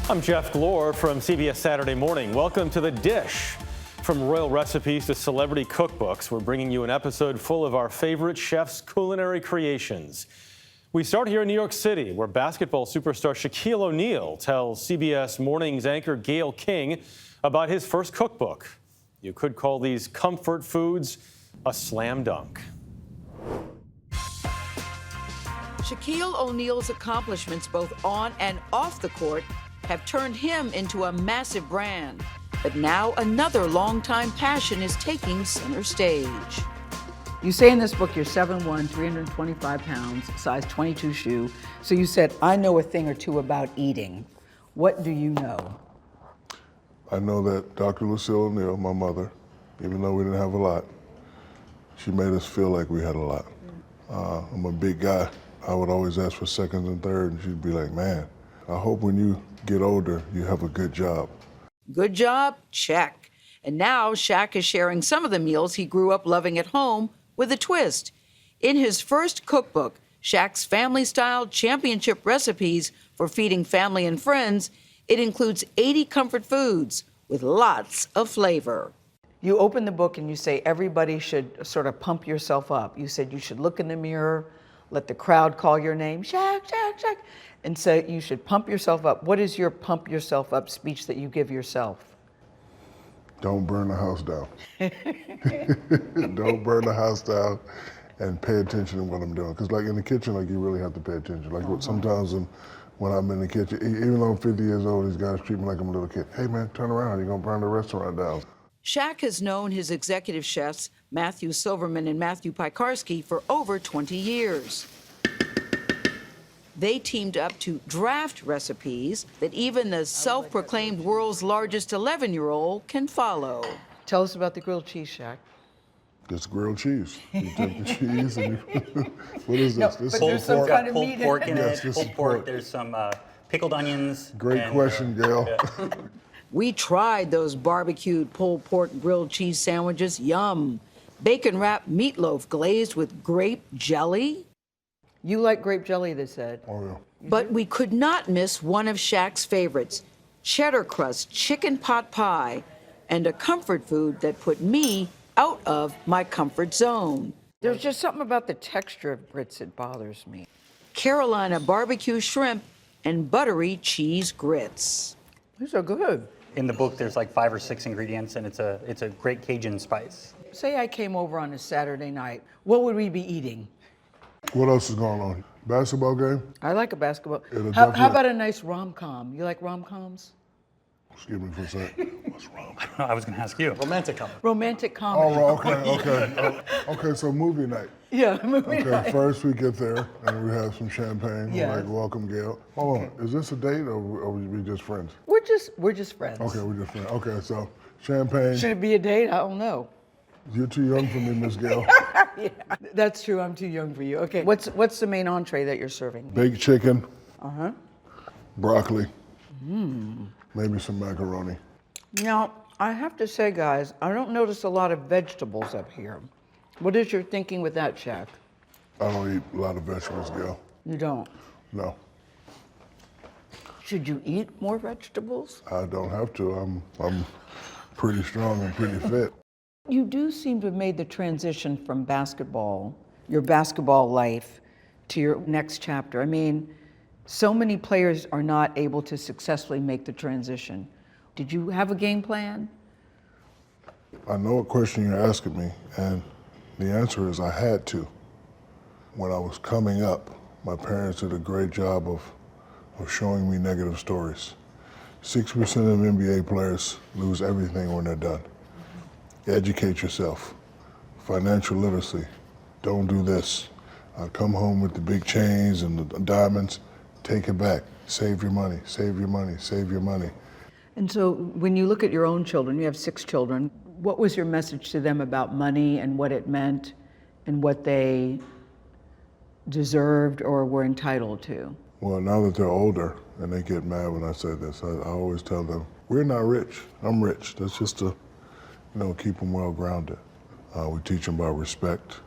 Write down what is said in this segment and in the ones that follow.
I'm Jeff Glor from CBS Saturday Morning. Welcome to The Dish. From royal recipes to celebrity cookbooks, we're bringing you an episode full of our favorite chefs' culinary creations. We start here in New York City, where basketball superstar Shaquille O'Neal tells CBS Morning's anchor Gayle King about his first cookbook. You could call these comfort foods a slam dunk. Shaquille O'Neal's accomplishments both on and off the court have turned him into a massive brand. But now another longtime passion is taking center stage. You say in this book you're 7'1", 325 pounds, size 22 shoe. So you said, I know a thing or two about eating. What do you know? I know that Dr. Lucille O'Neal, my mother, even though we didn't have a lot, she made us feel like we had a lot. I'm a big guy. I would always ask for seconds and thirds, and she'd be like, man, I hope when you get older, you have a good job. Good job? Check. And now Shaq is sharing some of the meals he grew up loving at home with a twist. In his first cookbook, Shaq's family-style championship recipes for feeding family and friends, it includes 80 comfort foods with lots of flavor. You open the book and you say everybody should sort of pump yourself up. You said you should look in the mirror, let the crowd call your name, Shaq, Shaq, Shaq, and say you should pump yourself up. What is your pump yourself up speech that you give yourself? Don't burn the house down. Don't burn the house down and pay attention to what I'm doing. Because like in the kitchen, like you really have to pay attention. Like sometimes when I'm in the kitchen, even though I'm 50 years old, these guys treat me like I'm a little kid. Hey man, turn around, you're gonna burn the restaurant down. Shaq has known his executive chefs, Matthew Silverman and Matthew Piekarski, for over 20 years. They teamed up to draft recipes that even the self-proclaimed world's largest 11-year-old can follow. Tell us about the grilled cheese, Shaq. It's grilled cheese. You take the cheese and what is this? This is there's some kind of pulled meat pork in Yes, it. this Pulled is pork. pork. There's some pickled onions. Great question, Gail. Yeah. We tried those barbecued pulled pork grilled cheese sandwiches. Yum. Bacon-wrapped meatloaf glazed with grape jelly. You like grape jelly, they said. Oh yeah. But we could not miss one of Shaq's favorites, cheddar crust chicken pot pie, and a comfort food that put me out of my comfort zone. There's just something about the texture of grits that bothers me. Carolina barbecue shrimp and buttery cheese grits. These are good. In the book, there's like 5 or 6 ingredients, and it's a great Cajun spice. Say I came over on a Saturday night, what would we be eating? What else is going on? Basketball game? I like a basketball. It'll How definitely- about a nice rom-com? You like rom-coms? Excuse me for a second. What's wrong? I was going to ask you. Romantic comedy. Romantic comedy. Oh, okay. Okay, so movie night. Yeah, movie Okay, night. first we get there and we have some champagne. Yes. We're like, welcome, Gail. Hold on, is this a date or are we just friends? We're just friends. Okay, we're just friends. Okay, so champagne. Should it be a date? I don't know. You're too young for me, Miss Gail. Yeah, that's true. I'm too young for you. Okay, what's the main entree that you're serving? Baked chicken. Uh-huh. Broccoli. Maybe some macaroni. Now, I have to say, guys, I don't notice a lot of vegetables up here. What is your thinking with that, Shaq? I don't eat a lot of vegetables, Gail. You don't. No, Should you eat more vegetables? I don't have to. I'm pretty strong and pretty fit. You do seem to have made the transition from basketball, your basketball life, to your next chapter. I mean, so many players are not able to successfully make the transition. Did you have a game plan? I know what question you're asking me, and the answer is I had to. When I was coming up, my parents did a great job of showing me negative stories. 6% of NBA players lose everything when they're done. Educate yourself. Financial literacy. Don't do this. Come home with the big chains and the diamonds. Take it back. Save your money, save your money, save your money. And so when you look at your own children, you have 6 children, what was your message to them about money and what it meant and what they deserved or were entitled to? Well, now that they're older and they get mad when I say this, I always tell them, we're not rich. I'm rich. That's just to, keep them well grounded. We teach them about respect,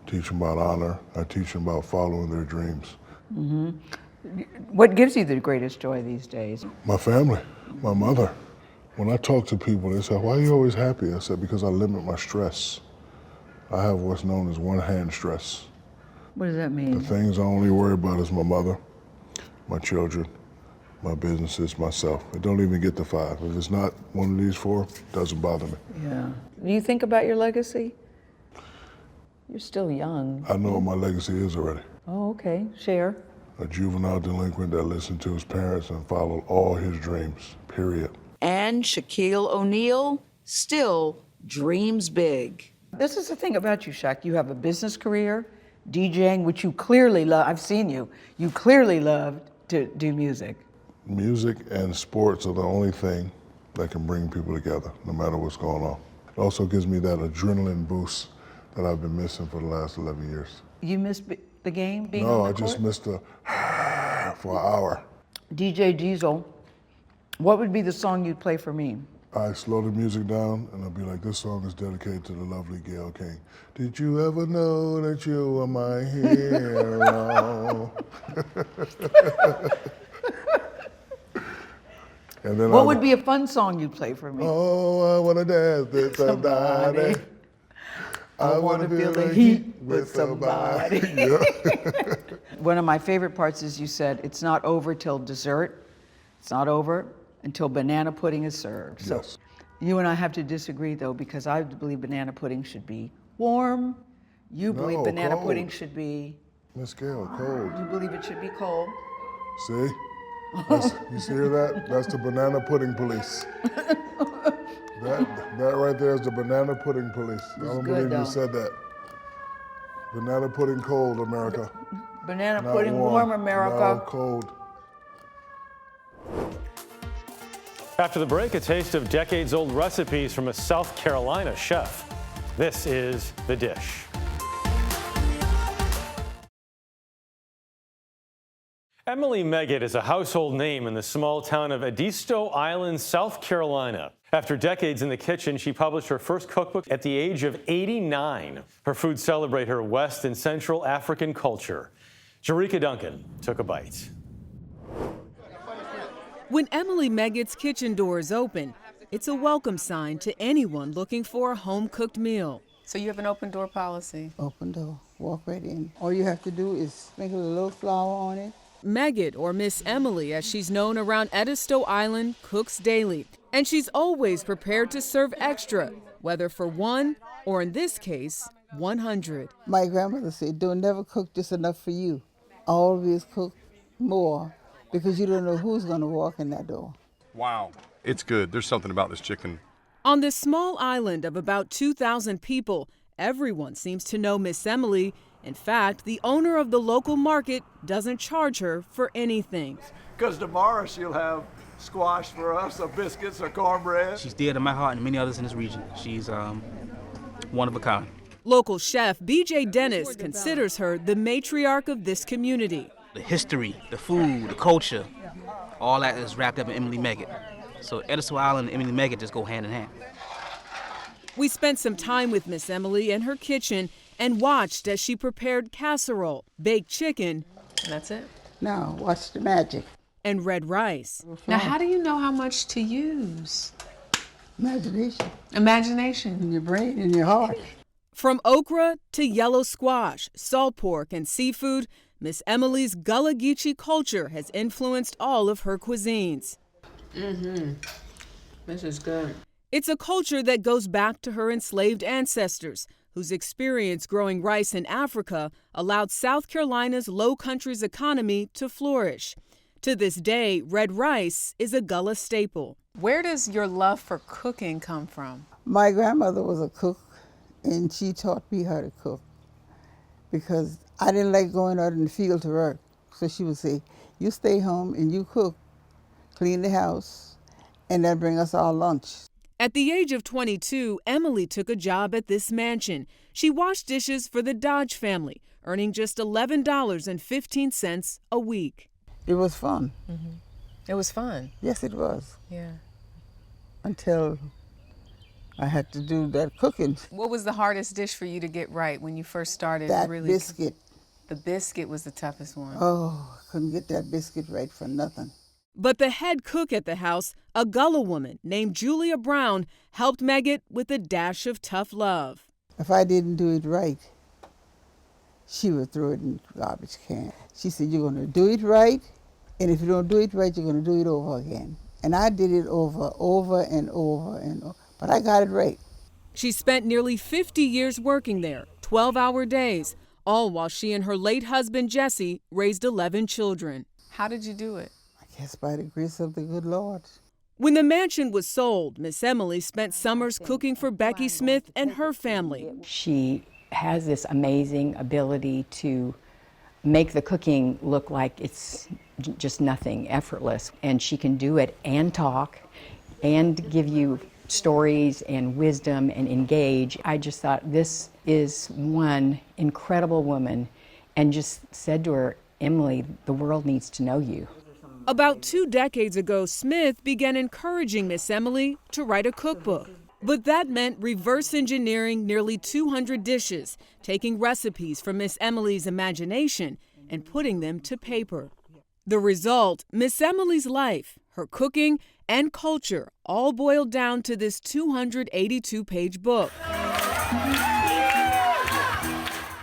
teach them about honor. I teach them about following their dreams. Mm-hmm. What gives you the greatest joy these days? My family, my mother. When I talk to people, they say, why are you always happy? I said, because I limit my stress. I have what's known as one-hand stress. What does that The mean? things I only worry about is my mother, my children, my businesses, myself. It don't even get to 5. If it's not one of these 4, it doesn't bother me. Yeah. Do you think about your legacy? You're still young. I know what my legacy is already. Oh, okay. Share. A juvenile delinquent that listened to his parents and followed all his dreams, period. And Shaquille O'Neal still dreams big. This is the thing about you, Shaq. You have a business career, DJing, which you clearly love. I've seen you. You clearly love to do music. Music and sports are the only thing that can bring people together, no matter what's going on. It also gives me that adrenaline boost that I've been missing for the last 11 years. You missed the game being No, on I the just court? missed for an hour. DJ Diesel, what would be the song you'd play for me? I slow the music down and I'll be like, this song is dedicated to the lovely Gayle King. Did you ever know that you were my hero? And then What would be a fun song you'd play for me? Oh, I wanna dance with somebody. I wanna feel the heat with somebody. Yeah. One of my favorite parts is you said, it's not over till dessert. It's not over until banana pudding is served. So Yes. you and I have to disagree though, because I believe banana pudding should be warm. You believe No, banana cold. pudding should be, Miss Gayle, cold. you believe it should be cold. See? You see that? That's the banana pudding police. That right there is the banana pudding police. I don't good, believe though. you said that. Banana pudding cold, America. Banana Not pudding warm, America. No, cold. After the break, a taste of decades-old recipes from a South Carolina chef. This is The Dish. Emily Meggett is a household name in the small town of Edisto Island, South Carolina. After decades in the kitchen, she published her first cookbook at the age of 89. Her foods celebrate her West and Central African culture. Jerika Duncan took a bite. When Emily Meggett's kitchen doors open, it's a welcome sign to anyone looking for a home-cooked meal. So you have an open door policy? Open door, walk right in. All you have to do is sprinkle a little flour on it. Meggett, or Miss Emily as she's known around Edisto Island, cooks daily. And she's always prepared to serve extra, whether for 1 or, in this case, 100. My grandmother said, don't never cook just enough for you. Always cook more because you don't know who's gonna walk in that door. Wow. It's good. There's something about this chicken. On this small island of about 2,000 people, everyone seems to know Miss Emily. In fact, the owner of the local market doesn't charge her for anything. Because tomorrow she'll have squash for us, or biscuits, or cornbread. She's dear to my heart and many others in this region. She's one of a kind. Local chef B.J. Dennis considers her the matriarch of this community. The history, the food, the culture, all that is wrapped up in Emily Meggett. So Edisto Island and Emily Meggett just go hand in hand. We spent some time with Miss Emily in her kitchen and watched as she prepared casserole, baked chicken, And that's it? Now, watch the magic. and red rice. Now, how do you know how much to use? Imagination Imagination. in your brain, in your heart. From okra to yellow squash, salt pork, and seafood, Miss Emily's Gullah Geechee culture has influenced all of her cuisines. This is good. It's a culture that goes back to her enslaved ancestors, whose experience growing rice in Africa allowed South Carolina's Low Country's economy to flourish. To this day, red rice is a Gullah staple. Where does your love for cooking come from? My grandmother was a cook, and she taught me how to cook because I didn't like going out in the field to work. So she would say, you stay home and you cook, clean the house, and then bring us our lunch. At the age of 22, Emily took a job at this mansion. She washed dishes for the Dodge family, earning just $11.15 a week. It was fun. It was fun. Yes, it was. Yeah. Until I had to do that cooking. What was the hardest dish for you to get right when you first started? That really? biscuit. The biscuit was the toughest one. Oh, couldn't get that biscuit right for nothing. But the head cook at the house, a Gullah woman named Julia Brown, helped Meggett with a dash of tough love. If I didn't do it right, she would throw it in the garbage can. She said, you're going to do it right, and if you don't do it right, you're going to do it over again. And I did it over and over, but I got it right. She spent nearly 50 years working there, 12-hour days, all while she and her late husband, Jesse, raised 11 children. How did you do it? I guess by the grace of the good Lord. When the mansion was sold, Miss Emily spent summers cooking for Becky Smith and her family. She has this amazing ability to make the cooking look like it's just nothing, effortless. And she can do it and talk and give you stories and wisdom and engage. I just thought this is one incredible woman, and just said to her, Emily, the world needs to know you. About 2 decades ago, Smith began encouraging Miss Emily to write a cookbook. But that meant reverse engineering nearly 200 dishes, taking recipes from Miss Emily's imagination and putting them to paper. The result, Miss Emily's life, her cooking, and culture all boiled down to this 282-page book.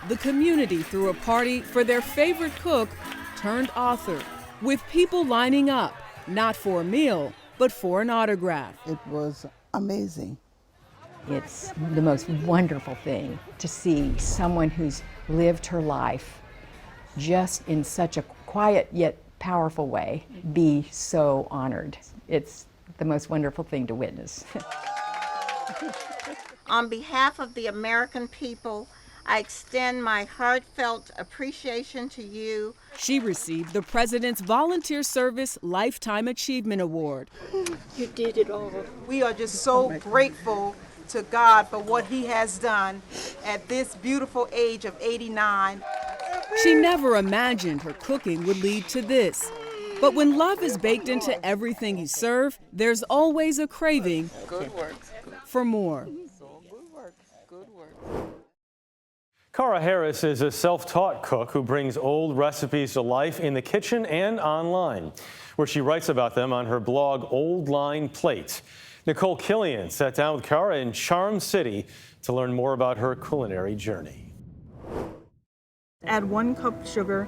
The community threw a party for their favorite cook turned author, with people lining up, not for a meal, but for an autograph. It was amazing. It's the most wonderful thing to see someone who's lived her life just in such a quiet yet powerful way be so honored. It's the most wonderful thing to witness. On behalf of the American people, I extend my heartfelt appreciation to you. She received the President's Volunteer Service Lifetime Achievement Award. You did it all. We are just so grateful to God for what He has done at this beautiful age of 89. She never imagined her cooking would lead to this. But when love is baked into everything you serve, there's always a craving for more. Cara Harris is a self-taught cook who brings old recipes to life in the kitchen and online, where she writes about them on her blog, Old Line Plate. Nicole Killian sat down with Cara in Charm City to learn more about her culinary journey. Add 1 cup sugar,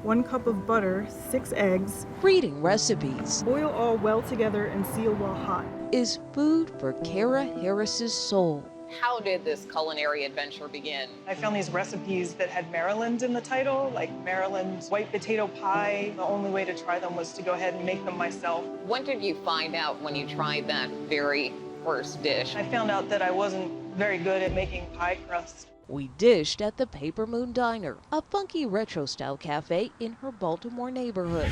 1 cup of butter, 6 eggs. Reading recipes. Boil all well together and seal while hot. Is food for Cara Harris's soul. How did this culinary adventure begin? I found these recipes that had Maryland in the title, like Maryland's white potato pie. The only way to try them was to go ahead and make them myself. What did you find out when you tried that very first dish? I found out that I wasn't very good at making pie crust. We dished at the Paper Moon Diner, a funky retro-style cafe in her Baltimore neighborhood,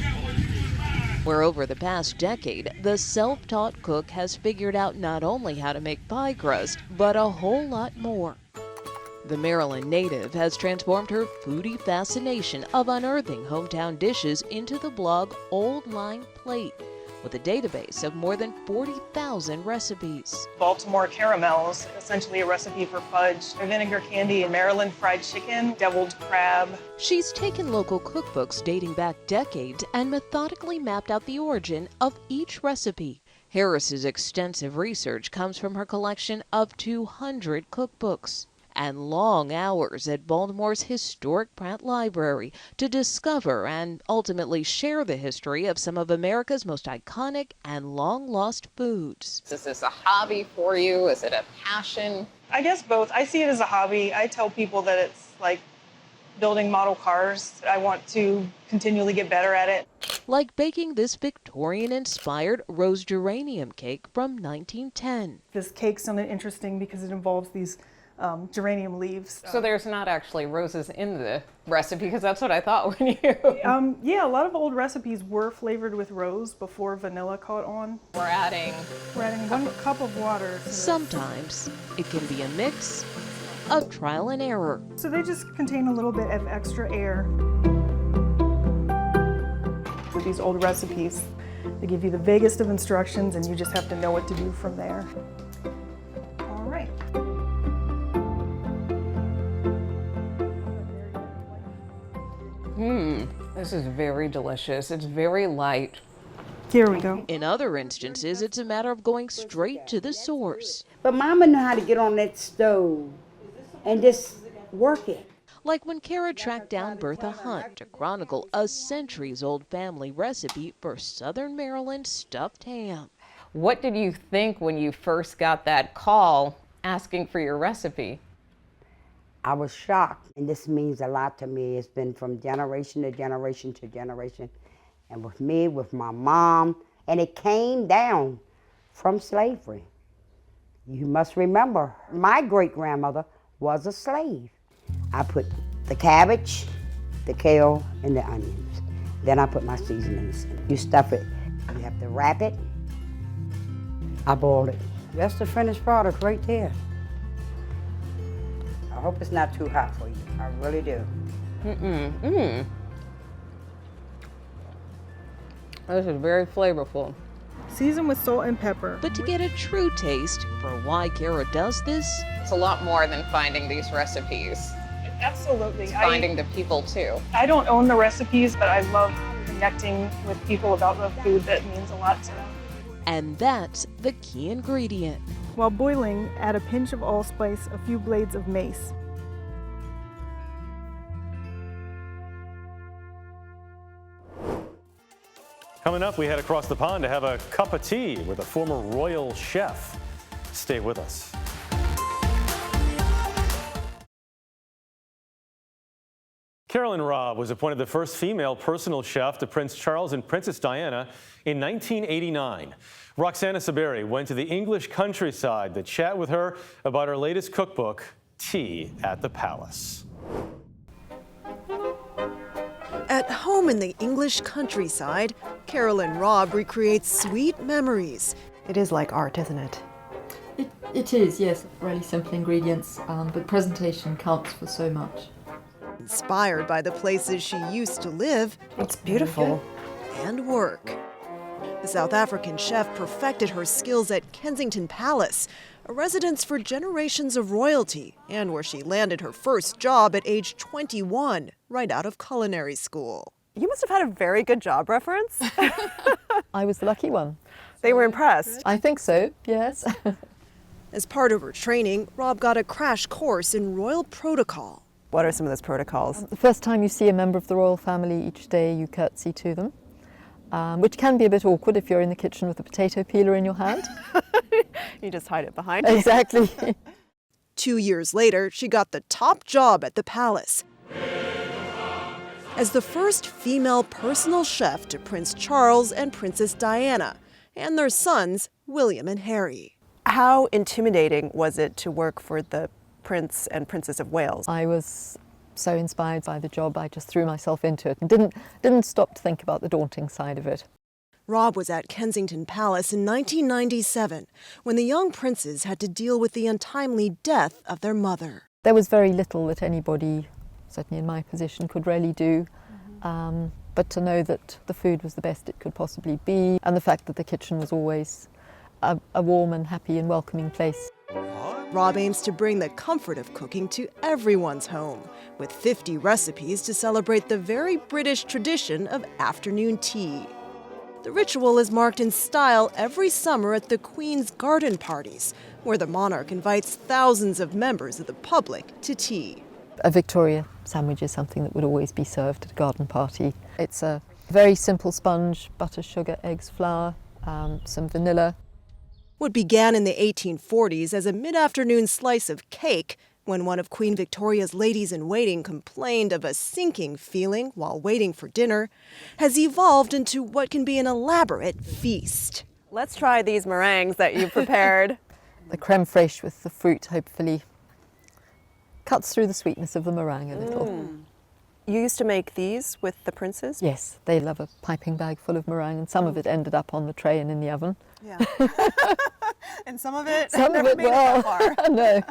where over the past decade, the self-taught cook has figured out not only how to make pie crust, but a whole lot more. The Maryland native has transformed her foodie fascination of unearthing hometown dishes into the blog Old Line Plate, with a database of more than 40,000 recipes. Baltimore caramels, essentially a recipe for fudge, vinegar candy, Maryland fried chicken, deviled crab. She's taken local cookbooks dating back decades and methodically mapped out the origin of each recipe. Harris's extensive research comes from her collection of 200 cookbooks and long hours at Baltimore's historic Pratt Library to discover and ultimately share the history of some of America's most iconic and long-lost foods. Is this a hobby for you? Is it a passion? I guess both. I see it as a hobby. I tell people that it's like building model cars. I want to continually get better at it. Like baking this Victorian-inspired rose geranium cake from 1910. This cake's something interesting because it involves these geranium leaves. So there's not actually roses in the recipe, because that's what I thought when you... Yeah, a lot of old recipes were flavored with rose before vanilla caught on. We're adding 1 cup of water. Sometimes it can be a mix of trial and error. So they just contain a little bit of extra air. With these old recipes, they give you the vaguest of instructions and you just have to know what to do from there. All right. This is very delicious. It's very light. Here we go. In other instances, it's a matter of going straight to the source. But Mama knew how to get on that stove and just work it. Like when Kara tracked down Bertha Hunt to chronicle a centuries-old family recipe for Southern Maryland stuffed ham. What did you think when you first got that call asking for your recipe? I was shocked, and this means a lot to me. It's been from generation to generation to generation. And with me, with my mom, and it came down from slavery. You must remember, my great-grandmother was a slave. I put the cabbage, the kale, and the onions. Then I put my seasonings in. You stuff it. You have to wrap it. I boiled it. That's the finished product right there. I hope it's not too hot for you. I really do. This is very flavorful. Season with salt and pepper. But to get a true taste for why Kara does this, It's a lot more than finding these recipes. Absolutely. It's finding the people too. I don't own the recipes, but I love connecting with people about the food that means a lot to them. and that's the key ingredient. While boiling, add a pinch of allspice, a few blades of mace. Coming up, we head across the pond to have a cup of tea with a former royal chef. Stay with us. Carolyn Robb was appointed the first female personal chef to Prince Charles and Princess Diana in 1989. Roxana Saberi went to the English countryside to chat with her about her latest cookbook, Tea at the Palace. At home in the English countryside, Carolyn Robb recreates sweet memories. It is like art, isn't it? It is, yes. Really simple ingredients, but presentation counts for so much. Inspired by the places she used to live. It's beautiful. And work. The South African chef perfected her skills at Kensington Palace, a residence for generations of royalty, and where she landed her first job at age 21, right out of culinary school. You must have had a very good job reference. I was the lucky one. They were impressed. I think so, yes. As part of her training, Robb got a crash course in royal protocol. What are some of those protocols? The first time you see a member of the royal family each day, you curtsy to them, which can be a bit awkward if you're in the kitchen with a potato peeler in your hand. You just hide it behind you. Exactly. 2 years later, she got the top job at the palace as the first female personal chef to Prince Charles and Princess Diana, and their sons, William and Harry. How intimidating was it to work for the Prince and Princess of Wales? I was so inspired by the job, I just threw myself into it and didn't stop to think about the daunting side of it. Robb was at Kensington Palace in 1997 when the young princes had to deal with the untimely death of their mother. There was very little that anybody, certainly in my position, could really do. But to know that the food was the best it could possibly be, and the fact that the kitchen was always a warm and happy and welcoming place. Robb aims to bring the comfort of cooking to everyone's home, with 50 recipes to celebrate the very British tradition of afternoon tea. The ritual is marked in style every summer at the Queen's garden parties, where the monarch invites thousands of members of the public to tea. A Victoria sandwich is something that would always be served at a garden party. It's a very simple sponge, butter, sugar, eggs, flour, some vanilla. What began in the 1840s as a mid-afternoon slice of cake, when one of Queen Victoria's ladies-in-waiting complained of a sinking feeling while waiting for dinner, has evolved into what can be an elaborate feast. Let's try these meringues that you prepared. The creme fraiche with the fruit hopefully cuts through the sweetness of the meringue a little. You used to make these with the princes? Yes, they love a piping bag full of meringue, and some of it ended up on the tray and in the oven. Yeah. And some of it Some never of it, made it that far. No.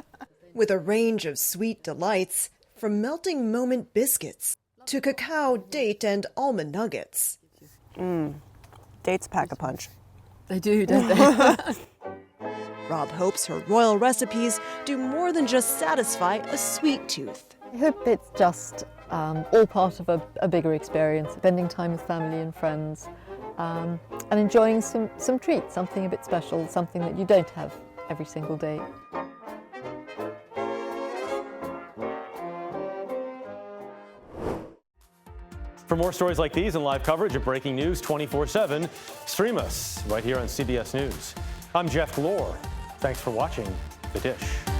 With a range of sweet delights, from melting moment biscuits to cacao, date, and almond nuggets. Dates pack a punch. They do, don't they? Robb hopes her royal recipes do more than just satisfy a sweet tooth. I hope it's just all part of a bigger experience, spending time with family and friends, and enjoying some treats, something a bit special, something that you don't have every single day. For more stories like these and live coverage of breaking news 24/7, stream us right here on CBS News. I'm Jeff Glor. Thanks for watching The Dish.